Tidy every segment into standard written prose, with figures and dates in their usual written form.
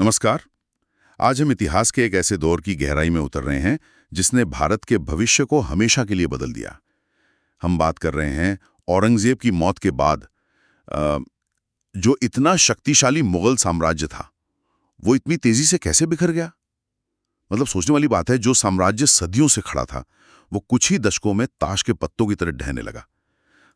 नमस्कार। आज हम इतिहास के एक ऐसे दौर की गहराई में उतर रहे हैं जिसने भारत के भविष्य को हमेशा के लिए बदल दिया। हम बात कर रहे हैं औरंगजेब की मौत के बाद अ, जो इतना शक्तिशाली मुगल साम्राज्य था, वो इतनी तेजी से कैसे बिखर गया। मतलब सोचने वाली बात है, जो साम्राज्य सदियों से खड़ा था वो कुछ ही दशकों में ताश के पत्तों की तरह ढहने लगा।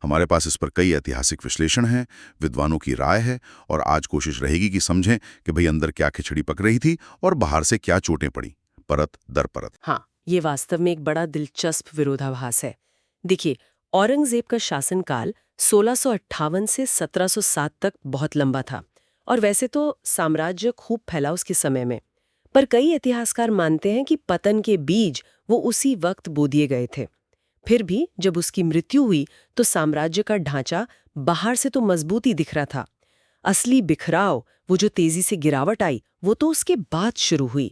हमारे पास इस पर कई ऐतिहासिक विश्लेषण हैं, विद्वानों की राय है, और आज कोशिश रहेगी कि समझें कि भाई अंदर क्या खिचड़ी पक रही थी और बाहर से क्या चोटें पड़ी, परत दर परत। हाँ, ये वास्तव में एक बड़ा दिलचस्प विरोधाभास है। देखिए, औरंगजेब का शासनकाल 1658 से 1707 तक बहुत लंबा था और वैसे तो साम्राज्य खूब फैला उसके समय में। पर कई इतिहासकार मानते हैं कि पतन के बीज वो उसी वक्त बो दिए गए थे। फिर भी जब उसकी मृत्यु हुई तो साम्राज्य का ढांचा बाहर से तो मजबूत ही दिख रहा था। असली बिखराव, वो जो तेजी से गिरावट आई, वो तो उसके बाद शुरू हुई।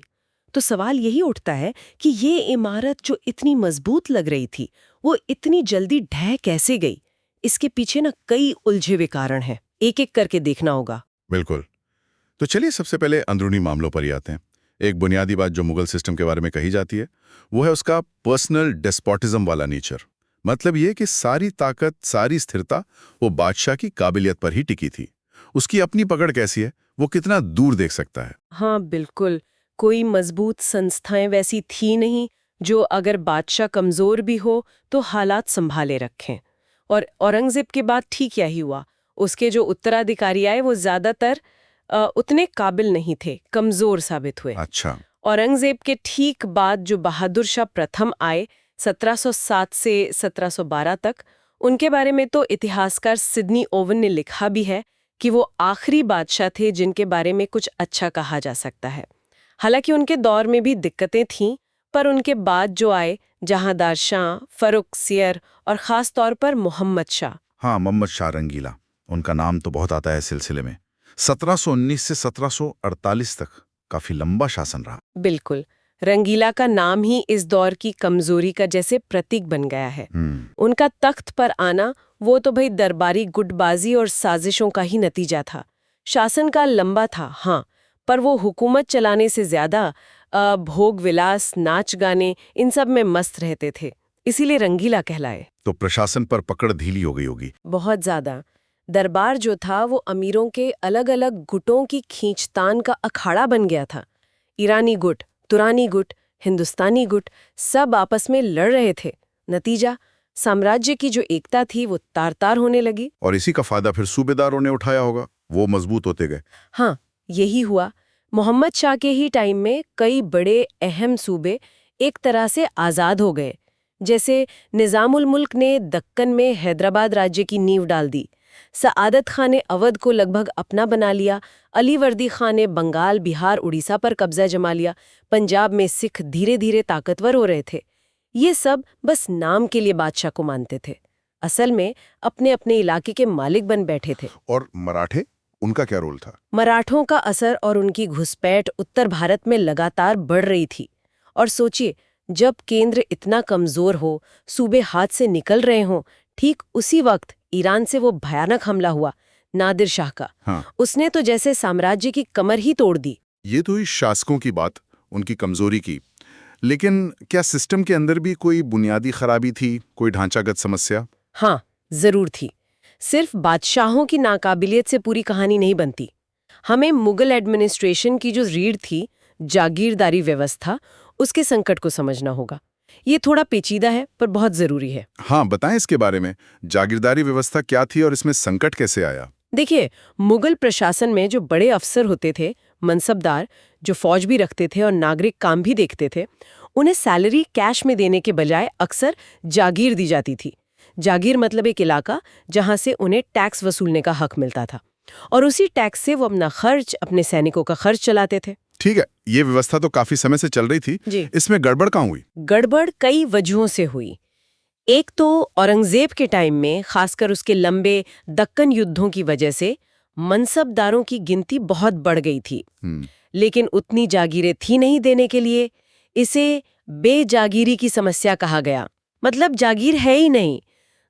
तो सवाल यही उठता है कि ये इमारत जो इतनी मजबूत लग रही थी, वो इतनी जल्दी ढह कैसे गई। इसके पीछे ना कई उलझे हुए कारण हैं, एक एक करके देखना होगा। बिल्कुल। तो चलिए सबसे पहले अंदरूनी मामलों पर ही आते हैं। एक बुनियादी बात जो मुगल सिस्टम के बारे में कही जाती है वो है उसका पर्सनल डेस्पोटिज्म वाला नेचर। मतलब ये कि सारी ताकत, सारी स्थिरता वो बादशाह की काबिलियत पर ही टिकी थी। उसकी अपनी पकड़ कैसी है, वो कितना दूर देख सकता है। हाँ बिल्कुल, कोई मजबूत संस्थाएं वैसी थी नहीं जो अगर बादशाह कमजोर भी हो तो हालात संभाले रखें। और औरंगजेब के बाद ठीक यही हुआ। उसके जो उत्तराधिकारी आए वो ज्यादातर उतने काबिल नहीं थे, कमजोर साबित हुए। अच्छा। औरंगजेब के ठीक बाद जो बहादुर शाह प्रथम आए 1707 से 1712 तक, उनके बारे में तो इतिहासकार सिडनी ओवन ने लिखा भी है कि वो आखिरी बादशाह थे जिनके बारे में कुछ अच्छा कहा जा सकता है। हालांकि उनके दौर में भी दिक्कतें थीं, पर उनके बाद जो आए जहांदार शाह, फर्रुखसियर और ख़ास तौर पर मोहम्मद शाह। हाँ, मोहम्मद शाह रंगीला, उनका नाम तो बहुत आता है इस सिलसिले में। 1719 से 1748 तक काफी लंबा शासन रहा। बिल्कुल, रंगीला का नाम ही इस दौर की कमजोरी का जैसे प्रतीक बन गया है। उनका तख्त पर आना वो तो भाई दरबारी गुटबाजी और साजिशों का ही नतीजा था। शासनकाल लंबा था, हाँ, पर वो हुकूमत चलाने से ज्यादा भोग विलास, नाच गाने, इन सब में मस्त रहते थे, इसीलिए रंगीला कहलाए। तो प्रशासन पर पकड़ ढीली हो गई होगी। बहुत ज्यादा। दरबार जो था वो अमीरों के अलग अलग गुटों की खींचतान का अखाड़ा बन गया था। ईरानी गुट, तुरानी गुट, हिंदुस्तानी गुट सब आपस में लड़ रहे थे। नतीजा, साम्राज्य की जो एकता थी वो तार तार होने लगी। और इसी का फायदा फिर सूबेदारों ने उठाया होगा, वो मजबूत होते गए। हाँ, यही हुआ। मोहम्मद शाह के ही टाइम में कई बड़े अहम सूबे एक तरह से आज़ाद हो गए। जैसे निज़ामुल मुल्क ने दक्कन में हैदराबाद राज्य की नींव डाल दी, सआदत खान ने अवध को लगभग अपना बना लिया, अलीवर्दी खान ने बंगाल, बिहार, उड़ीसा पर कब्जा जमा लिया, पंजाब में सिख धीरे धीरे ताकतवर हो रहे थे। ये सब बस नाम के लिए बादशाह को मानते थे, असल में अपने अपने इलाके के मालिक बन बैठे थे। और मराठे, उनका क्या रोल था? मराठों का असर और उनकी घुसपैठ उत्तर भारत में लगातार बढ़ रही थी। और सोचिए, जब केंद्र इतना कमजोर हो, सूबे हाथ से निकल रहे हों, ठीक उसी वक्त ईरान से वो भयानक हमला हुआ, नादिर शाह का। हाँ। उसने तो जैसे साम्राज्य की कमर ही तोड़ दी। ये तो हुई शासकों की बात, उनकी कमजोरी की। लेकिन क्या सिस्टम के अंदर भी कोई बुनियादी खराबी थी, कोई ढांचागत समस्या? हाँ, जरूर थी। सिर्फ बादशाहों की नाकाबिलियत से पूरी कहानी नहीं बनती। हमें मुगल एडमिनिस्ट्रेशन की जो रीढ़ थी, जागीरदारी व्यवस्था, उसके संकट को समझना होगा। ये थोड़ा पेचीदा है पर बहुत जरूरी है। हाँ, बताएं इसके बारे में। जागीरदारी व्यवस्था क्या थी और इसमें संकट कैसे आया? देखिए, मुगल प्रशासन में जो बड़े अफसर होते थे, मनसबदार, जो फौज भी रखते थे और नागरिक काम भी देखते थे, उन्हें सैलरी कैश में देने के बजाय अक्सर जागीर दी जाती थी। जागीर मतलब एक इलाका जहां से उन्हें टैक्स वसूलने का हक मिलता था, और उसी टैक्स से वो अपना खर्च, अपने सैनिकों का खर्च चलाते थे। ठीक है, ये व्यवस्था तो काफी समय से चल रही थी जी। इसमें गड़बड़ कहाँ हुई? गड़बड़ कई वजहों से हुई। एक तो औरंगजेब के टाइम में, खासकर उसके लंबे दक्कन युद्धों की वजह से मनसबदारों की गिनती बहुत बढ़ गई थी, लेकिन उतनी जागीरें थी नहीं देने के लिए। इसे बेजागीरी की समस्या कहा गया, मतलब जागीर है ही नहीं।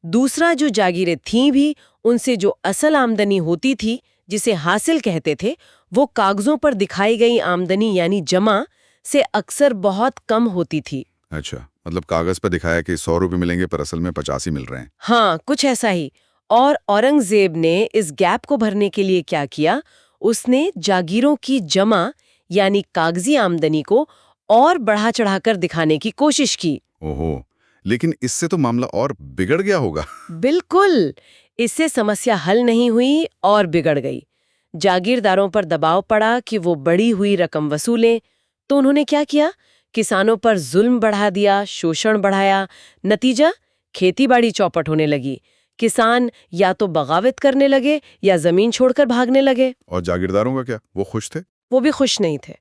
दूसरा, जो जागीरें थीं भी, उनसे जो असल आमदनी होती थी, जिसे हासिल कहते थे, वो कागजों पर दिखाई गई आमदनी यानी जमा से अक्सर बहुत कम होती थी। अच्छा, मतलब कागज पर दिखाया कि 100 रुपये मिलेंगे पर असल में 85 मिल रहे हैं। हाँ, कुछ ऐसा ही। और औरंगजेब ने इस गैप को भरने के लिए क्या किया, उसने जागीरों की जमा यानी कागजी आमदनी को और बढ़ा चढ़ाकर दिखाने की कोशिश की। ओहो, लेकिन इससे तो मामला और बिगड़ गया होगा। बिल्कुल, इससे समस्या हल नहीं हुई और बिगड़ गई। जागीरदारों पर दबाव पड़ा कि वो बढ़ी हुई रकम वसूलें, तो उन्होंने क्या किया, किसानों पर जुल्म बढ़ा दिया, शोषण बढ़ाया। नतीजा, खेतीबाड़ी चौपट होने लगी। किसान या तो बगावत करने लगे या जमीन छोड़कर भागने लगे। और जागीरदारों का क्या, वो खुश थे? वो भी खुश नहीं थे।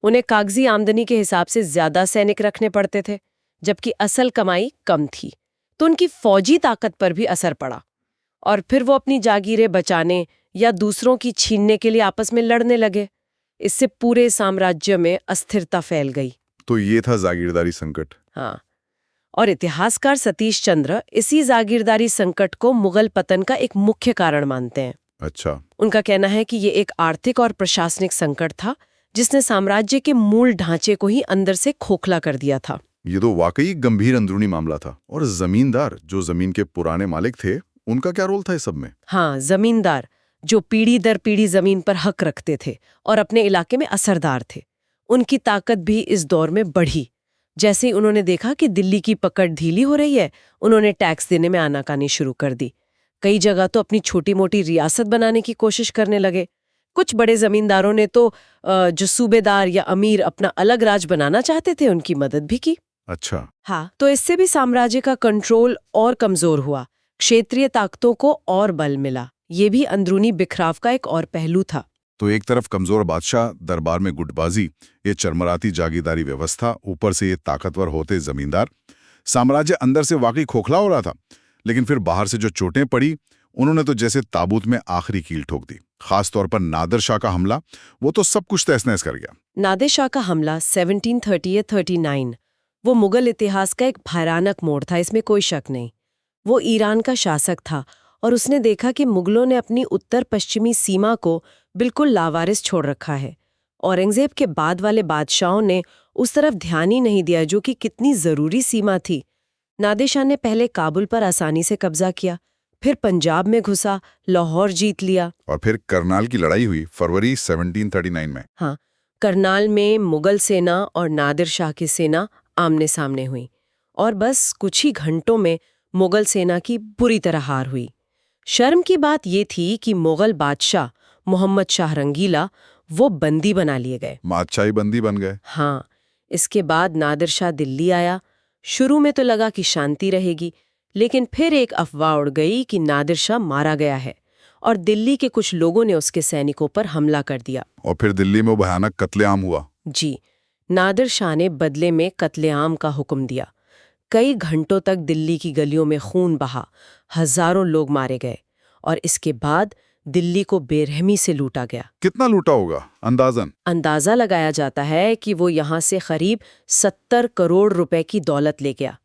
उन्हें कागजी आमदनी के हिसाब से ज्यादा सैनिक रखने पड़ते थे, जबकि असल कमाई कम थी। तो उनकी फौजी ताकत पर भी असर पड़ा और फिर वो अपनी जागीरें बचाने या दूसरों की छीनने के लिए आपस में लड़ने लगे। इससे पूरे साम्राज्य में अस्थिरता फैल गई। तो ये था जागीरदारी संकट। हाँ, और इतिहासकार सतीश चंद्र इसी जागीरदारी संकट को मुगल पतन का एक मुख्य कारण मानते हैं। अच्छा। उनका कहना है कि ये एक आर्थिक और प्रशासनिक संकट था जिसने साम्राज्य के मूल ढांचे को ही अंदर से खोखला कर दिया था। ये तो वाकई गंभीर अंदरूनी मामला था। और जमींदार, जो जमीन के पुराने मालिक थे, उनका क्या रोल था इस सब में? हाँ, जमींदार जो पीढ़ी दर पीढ़ी जमीन पर हक रखते थे और अपने इलाके में असरदार थे, उनकी ताकत भी इस दौर में बढ़ी। जैसे ही उन्होंने देखा कि दिल्ली की पकड़ ढीली हो रही है, उन्होंने टैक्स देने में आनाकानी शुरू कर दी। कई जगह तो अपनी छोटी मोटी रियासत बनाने की कोशिश करने लगे। कुछ बड़े जमींदारों ने तो जो सूबेदार या अमीर अपना अलग राज बनाना चाहते थे, उनकी मदद भी की। अच्छा। हाँ, तो इससे भी साम्राज्य का कंट्रोल और कमजोर हुआ, क्षेत्रीय ताकतों को और बल मिला। ये भी अंदरूनी बिखराव का एक और पहलू था। तो एक तरफ कमजोर बादशाह, दरबार में गुटबाजी, ये चरमराती जागीरदारी व्यवस्था, ऊपर से ये ताकतवर होते जमींदार। साम्राज्य अंदर से वाकई खोखला हो रहा था। लेकिन फिर बाहर से जो चोटें पड़ी, उन्होंने तो जैसे ताबूत में आखिरी कील ठोक दी। खासतौर पर नादिर शाह का हमला, वो तो सब कुछ तहस-नहस कर गया। नादिर शाह का हमला 1730-39 वो मुगल इतिहास का एक भयानक मोड़ था, इसमें कोई शक नहीं। वो ईरान का शासक था और उसने देखा कि मुगलों ने अपनी उत्तर पश्चिमी सीमा को बिल्कुल लावारिस छोड़ रखा है। औरंगजेब के बाद वाले बादशाहों ने उस तरफ ध्यान ही नहीं दिया, जो कि कितनी जरूरी सीमा थी। नादिर शाह ने पहले काबुल पर आसानी से कब्जा किया, फिर पंजाब में घुसा, लाहौर जीत लिया। और फिर करनाल की लड़ाई हुई फरवरी 1739 में। हाँ, करनाल में मुगल सेना और नादिर शाह की सेना आमने सामने हुई और बस कुछ ही घंटों में मुगल सेना की बुरी तरह हार हुई। शर्म की बात ये थी कि मुगल बादशाह मोहम्मद शाह रंगीला वो बंदी बना लिए गए। बादशाही बंदी बन गए। हाँ, इसके बाद नादिर शाह दिल्ली आया। शुरू में तो लगा कि शांति रहेगी, लेकिन फिर एक अफवाह उड़ गई कि नादिर शाह मारा गया है और दिल्ली के कुछ लोगों ने उसके सैनिकों पर हमला कर दिया। और फिर दिल्ली में वो भयानक कत्लेआम हुआ। जी, नादिर शाह ने बदले में कत्लेआम का हुक्म दिया। कई घंटों तक दिल्ली की गलियों में खून बहा, हजारों लोग मारे गए और इसके बाद दिल्ली को बेरहमी से लूटा गया। कितना लूटा होगा अंदाजन? अंदाजा लगाया जाता है कि वो यहाँ से करीब 70 करोड़ रुपए की दौलत ले गया।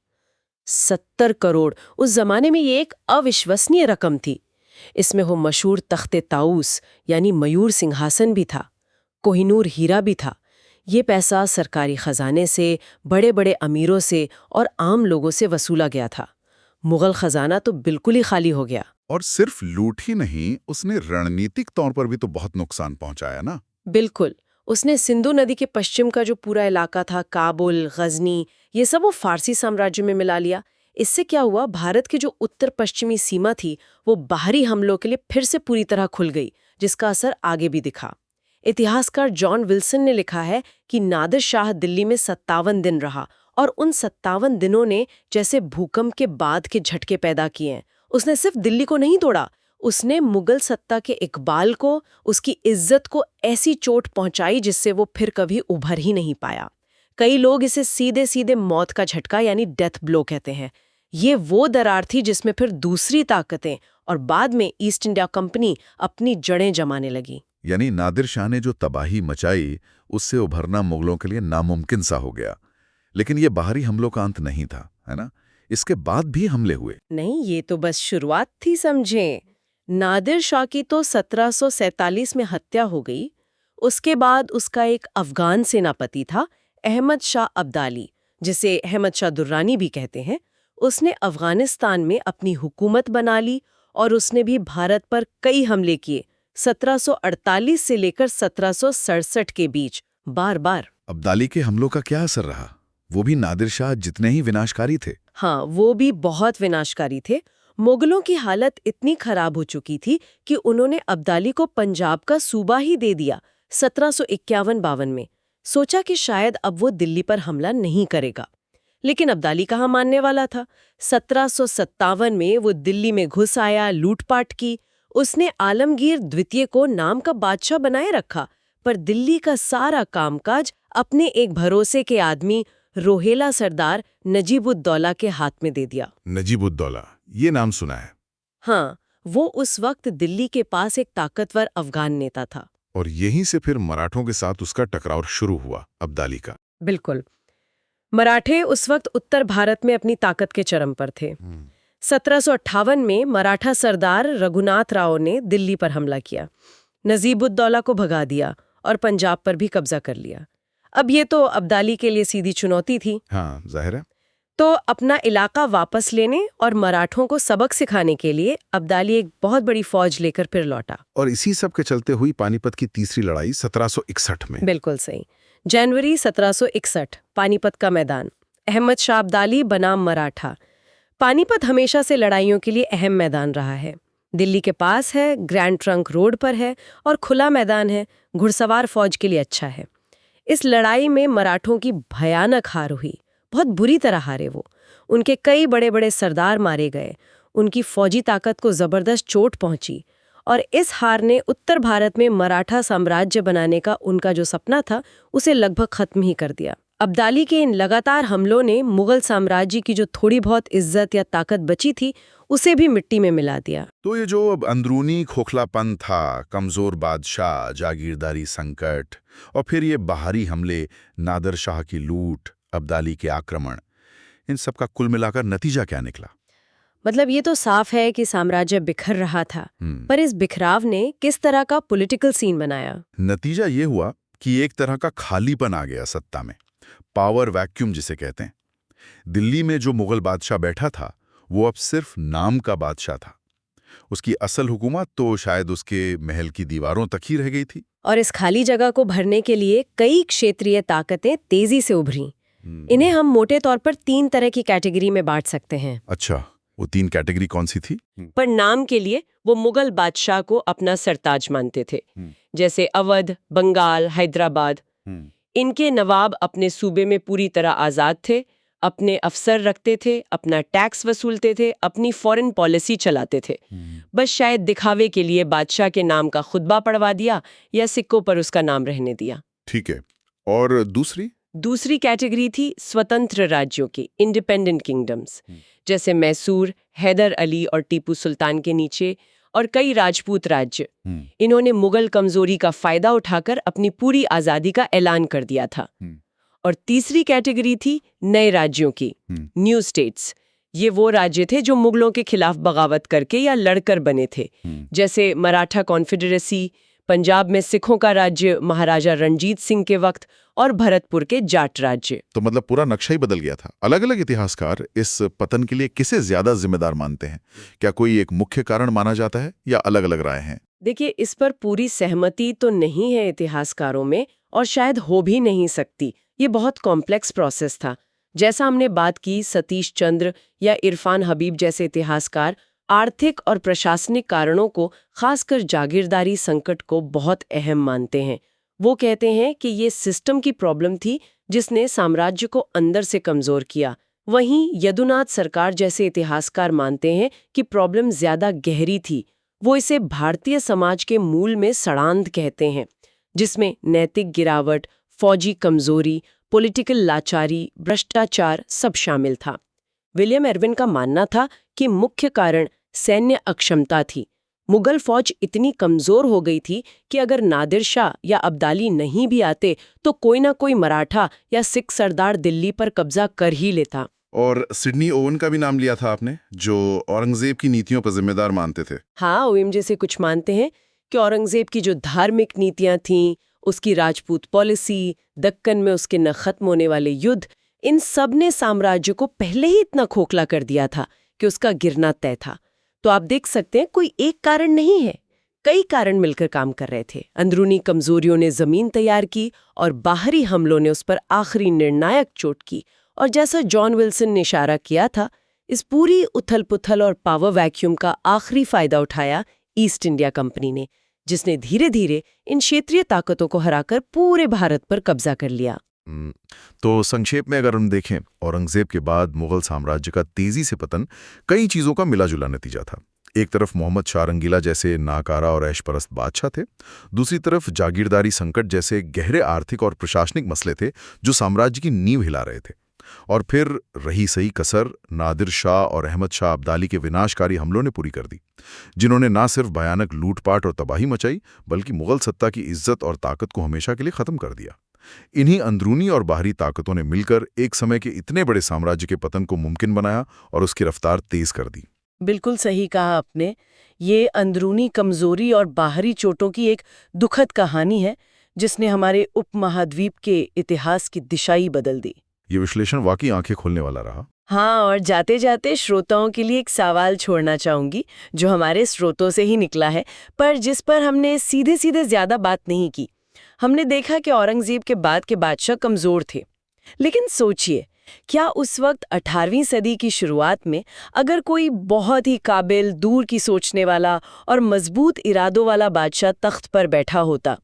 70 करोड़ उस जमाने में ये एक अविश्वसनीय रकम थी। इसमें वो मशहूर तख्ते ताऊस यानी मयूर सिंहासन भी था, कोहिनूर हीरा भी था। ये पैसा सरकारी खजाने से, बड़े बड़े अमीरों से और आम लोगों से वसूला गया था। मुगल खजाना तो बिल्कुल ही खाली हो गया। और सिर्फ लूट ही नहीं, उसने रणनीतिक तौर पर भी तो बहुत नुकसान पहुंचाया ना। बिल्कुल, उसने सिंधु नदी के पश्चिम का जो पूरा इलाका था, काबुल, गजनी, ये सब वो फारसी साम्राज्य में मिला लिया। इससे क्या हुआ, भारत की जो उत्तर पश्चिमी सीमा थी वो बाहरी हमलों के लिए फिर से पूरी तरह खुल गई, जिसका असर आगे भी दिखा। इतिहासकार जॉन विल्सन ने लिखा है कि नादिर शाह दिल्ली में 57 दिन रहा और उन 57 दिनों ने जैसे भूकंप के बाद के झटके पैदा किए हैं। उसने सिर्फ दिल्ली को नहीं तोड़ा, उसने मुगल सत्ता के इकबाल को, उसकी इज्जत को ऐसी चोट पहुंचाई जिससे वो फिर कभी उभर ही नहीं पाया। कई लोग इसे सीधे सीधे मौत का झटका यानी डेथ ब्लो कहते हैं। ये वो दरार थी जिसमें फिर दूसरी ताकतें और बाद में ईस्ट इंडिया कंपनी अपनी जड़ें जमाने लगी। यानी नादिर शाह ने जो तबाही मचाई, उससे उभरना मुगलों के लिए नामुमकिन सा हो गया। लेकिन ये बाहरी हमलों का अंत नहीं था, है ना? इसके बाद भी हमले हुए। नहीं, ये तो बस शुरुआत थी, समझें। नादिर शाह की तो 1747 में हत्या हो गई। उसके बाद उसका एक अफगान सेनापति था, अहमद शाह अब्दाली, जिसे अहमद शाह दुर्रानी भी कहते हैं। उसने अफगानिस्तान में अपनी हुकूमत बना ली और उसने भी भारत पर कई हमले किए, 1748 से लेकर 1767 के बीच, बार बार। अब्दाली के हमलों का क्या असर रहा? वो भी नादिर शाह जितने ही विनाशकारी थे। हाँ, वो भी बहुत विनाशकारी थे। मुगलों की हालत इतनी खराब हो चुकी थी कि उन्होंने अब्दाली को पंजाब का सूबा ही दे दिया 1751-52 में। सोचा कि शायद अब वो दिल्ली पर हमला नहीं करेगा, लेकिन अब्दाली कहाँ मानने वाला था। 1757 में वो दिल्ली में घुस आया, लूटपाट की। उसने आलमगीर द्वितीय को नाम का बादशाह बनाए रखा, पर दिल्ली का सारा कामकाज अपने एक भरोसे के आदमी रोहेला सरदार नजीबुद्दौला के हाथ में दे दिया। नजीबुद्दौला, ये नाम सुना है। हाँ, वो उस वक्त दिल्ली के पास एक ताकतवर अफगान नेता था। और यहीं से फिर मराठों के साथ उसका टकराव शुरू हुआ, अब्दाली का। बिल्कुल। मराठे उस वक्त उत्तर भारत में अपनी ताकत के चरम पर थे। 1758 में मराठा सरदार रघुनाथ राव ने दिल्ली पर हमला किया, नजीबुद्दौला को भगा दिया और पंजाब पर भी कब्जा कर लिया। अब ये तो अब्दाली के लिए सीधी चुनौती थी। हाँ, जाहिर है। तो अपना इलाका वापस लेने और मराठों को सबक सिखाने के लिए अब्दाली एक बहुत बड़ी फौज लेकर फिर लौटा। और इसी सब के चलते हुई पानीपत की तीसरी लड़ाई 1761 में। बिल्कुल सही। जनवरी 1761, पानीपत का मैदान। अहमद शाह अब्दाली बनाम मराठा। पानीपत हमेशा से लड़ाइयों के लिए अहम मैदान रहा है। दिल्ली के पास है, ग्रैंड ट्रंक रोड पर है और खुला मैदान है, घुड़सवार फौज के लिए अच्छा है। इस लड़ाई में मराठों की भयानक हार हुई, बहुत बुरी तरह हारे वो। उनके कई बड़े बड़े सरदार मारे गए, उनकी फौजी ताकत को जबरदस्त चोट पहुंची और इस हार ने उत्तर भारत में मराठा साम्राज्य बनाने का उनका जो सपना था उसे लगभग खत्म ही कर दिया। अब्दाली के इन लगातार हमलों ने मुगल साम्राज्य की जो थोड़ी बहुत इज्जत या ताकत बची थी उसे भी मिट्टी में मिला दिया। तो ये जो अब अंदरूनी खोखलापन था, कमजोर बादशाह, जागीरदारी संकट और फिर ये बाहरी हमले, नादिर शाह की लूट, अब्दाली के आक्रमण, इन सब का कुल मिलाकर नतीजा क्या निकला? मतलब ये तो साफ है कि साम्राज्य बिखर रहा था, पर इस बिखराव ने किस तरह का पॉलिटिकल सीन बनाया? नतीजा ये हुआ कि एक तरह का खालीपन आ गया सत्ता में, पावर वैक्यूम जिसे कहते हैं। दिल्ली में जो मुगल बादशाह बैठा था वो अब सिर्फ नाम का बादशाह था। उसकी असल हुकूमत तो शायद उसके महल की दीवारों तक ही रह गई थी। और इस खाली जगह को भरने के लिए कई क्षेत्रीय ताकतें तेजी से उभरी। इन्हें हम मोटे तौर पर 3 तरह की कैटेगरी में बांट सकते हैं। अच्छा, वो 3 कैटेगरी कौन सी थी? पर नाम के लिए वो मुगल बादशाह को अपना सरताज मानते थे, जैसे अवध, बंगाल, हैदराबाद। इनके नवाब अपने सूबे में पूरी तरह आजाद थे, अपने अफसर रखते थे, अपना टैक्स वसूलते थे, अपनी फॉरेन पॉलिसी चलाते थे। बस शायद दिखावे के लिए बादशाह के नाम का खुतबा पढ़वा दिया या सिक्कों पर उसका नाम रहने दिया। ठीक है। और दूसरी कैटेगरी थी स्वतंत्र राज्यों की, इंडिपेंडेंट किंगडम्स, जैसे मैसूर, हैदर अली और टीपू सुल्तान के नीचे और कई राजपूत राज्य। इन्होंने मुगल कमजोरी का फायदा उठाकर अपनी पूरी आजादी का ऐलान कर दिया था। और तीसरी कैटेगरी थी नए राज्यों की, न्यू स्टेट्स। ये वो राज्य थे जो मुगलों के खिलाफ बगावत करके या लड़कर बने थे, जैसे मराठा कॉन्फेडरेसी, पंजाब में सिखों का राज्य महाराजा रणजीत सिंह के वक्त और भरतपुर के जाट राज्य। तो मतलब पूरा नक्शा ही बदल गया था। अलग अलग इतिहासकार इस पतन के लिए किसे ज्यादा जिम्मेदार मानते हैं? क्या कोई एक मुख्य कारण माना जाता है या अलग अलग राय हैं? देखिए, इस पर पूरी सहमति तो नहीं है इतिहासकारों में और शायद हो भी नहीं सकती। ये बहुत कॉम्प्लेक्स प्रोसेस था। जैसा हमने बात की, सतीश चंद्र या इरफान हबीब जैसे इतिहासकार आर्थिक और प्रशासनिक कारणों को, खासकर जागीरदारी संकट को बहुत अहम मानते हैं। वो कहते हैं कि ये सिस्टम की प्रॉब्लम थी जिसने साम्राज्य को अंदर से कमजोर किया। वहीं यदुनाथ सरकार जैसे इतिहासकार मानते हैं कि प्रॉब्लम ज्यादा गहरी थी। वो इसे भारतीय समाज के मूल में सड़ांध कहते हैं, जिसमें नैतिक गिरावट, फौजी कमजोरी, पॉलिटिकल लाचारी, भ्रष्टाचार सब शामिल था। विलियम एर्विन का मानना था कि मुख्य कारण सैन्य अक्षमता थी। मुगल फौज इतनी कमजोर हो गई थी कि अगर नादिर शाह या अब्दाली नहीं भी आते तो कोई ना कोई मराठा या सिख सरदार दिल्ली पर कब्जा कर ही लेता। और सिडनी ओवन का भी नाम लिया था आपने, जो औरंगजेब की नीतियों पर जिम्मेदार मानते थे। हाँ, ओएम जैसे कुछ मानते हैं कि औरंगजेब की जो धार्मिक नीतियां थीं उसकी राजपूत पॉलिसी, दक्कन में उसके न खत्म होने वाले युद्ध, इन सब ने साम्राज्य को पहले ही इतना खोखला कर दिया था कि उसका गिरना तय था। तो आप देख सकते हैं कोई एक कारण नहीं है, कई कारण मिलकर काम कर रहे थे। अंदरूनी कमजोरियों ने जमीन तैयार की और बाहरी हमलों ने उस पर आखिरी निर्णायक चोट की। और जैसा जॉन विल्सन ने इशारा किया था, इस पूरी उथल-पुथल और पावर वैक्यूम का आखिरी फायदा उठाया ईस्ट इंडिया कंपनी ने, जिसने धीरे धीरे इन क्षेत्रीय ताकतों को हराकर पूरे भारत पर कब्जा कर लिया। तो संक्षेप में अगर हम देखें, औरंगजेब के बाद मुगल साम्राज्य का तेजी से पतन कई चीजों का मिला-जुला नतीजा था। एक तरफ मोहम्मद शाह रंगीला जैसे नाकारा और ऐशपरस्त बादशाह थे, दूसरी तरफ जागीरदारी संकट जैसे गहरे आर्थिक और प्रशासनिक मसले थे जो साम्राज्य की नींव हिला रहे थे। और फिर रही सही कसर नादिर शाह और अहमद शाह अब्दाली के विनाशकारी हमलों ने पूरी कर दी, जिन्होंने न सिर्फ भयानक लूटपाट और तबाही मचाई बल्कि मुगल सत्ता की इज्जत और ताकत को हमेशा के लिए खत्म कर दिया। इन्हीं अंदरूनी और बाहरी ताकतों ने मिलकर एक समय के इतने बड़े साम्राज्य के पतन को मुमकिन बनाया और उसकी रफ्तार तेज कर दी। बिल्कुल सही कहा आपने। ये अंदरूनी कमजोरी और बाहरी चोटों की एक दुखद कहानी है जिसने हमारे उपमहाद्वीप के इतिहास की दिशा ही बदल दी। ये विश्लेषण वाकई आंखें खोलने वाला रहा। हाँ, और जाते जाते श्रोताओं के लिए एक सवाल छोड़ना चाहूंगी जो हमारे स्रोतों से ही निकला है, पर जिस पर हमने सीधे सीधे ज्यादा बात नहीं की। हमने देखा कि औरंगजेब के बाद के बादशाह कमजोर थे, लेकिन सोचिए, क्या उस वक्त 18वीं सदी की शुरुआत में अगर कोई बहुत ही काबिल, दूर की सोचने वाला और मजबूत इरादों वाला बादशाह तख्त पर बैठा होता,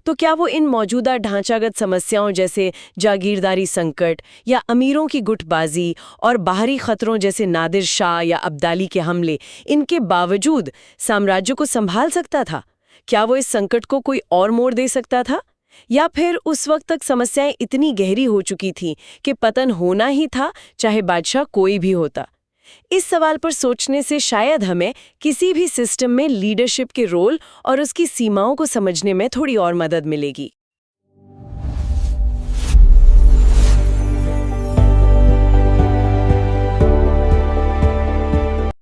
तो क्या वो इन मौजूदा ढांचागत समस्याओं जैसे जागीरदारी संकट या अमीरों की गुटबाजी और बाहरी खतरों जैसे नादिर शाह या अब्दाली के हमले, इनके बावजूद साम्राज्य को संभाल सकता था? क्या वो इस संकट को कोई और मोड़ दे सकता था? या फिर उस वक्त तक समस्याएं इतनी गहरी हो चुकी थीं कि पतन होना ही था, चाहे बादशाह कोई भी होता? इस सवाल पर सोचने से शायद हमें किसी भी सिस्टम में लीडरशिप के रोल और उसकी सीमाओं को समझने में थोड़ी और मदद मिलेगी।